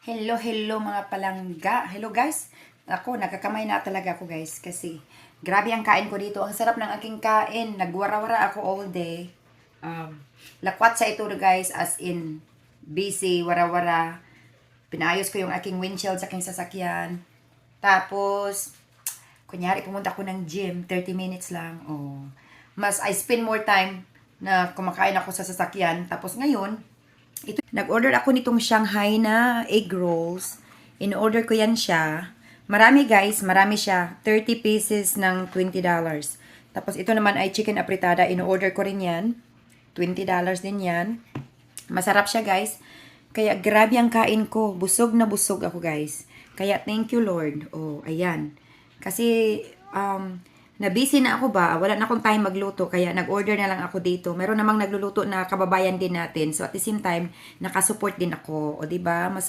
Hello mga palangga. Hello guys. Ako, nagkakamay na talaga ako guys kasi grabe ang kain ko dito. Ang sarap ng aking kain. Nagwara-wara ako all day. Lakwat sa ito guys, as in busy, wara-wara. Pinayos ko yung aking windshield sa aking sasakyan. Tapos, kunyari pumunta ako ng gym, 30 minutes lang. Oh. Mas I spend more time na kumakain ako sa sasakyan. Tapos ngayon, nag-order ako nitong Shanghai na egg rolls. In-order ko yan siya. Marami guys, marami siya. 30 pieces ng $20. Tapos ito naman ay chicken apritada. In-order ko rin yan. $20 din yan. Masarap siya guys. Kaya grabe ang kain ko. Busog na busog ako guys. Kaya thank you Lord. Oh, ayan. Kasi na-busy na ako ba? Wala na akong time magluto, kaya nag-order na lang ako dito. Meron namang nagluluto na kababayan din natin. So at the same time, nakasupport din ako. O di ba? Masarap.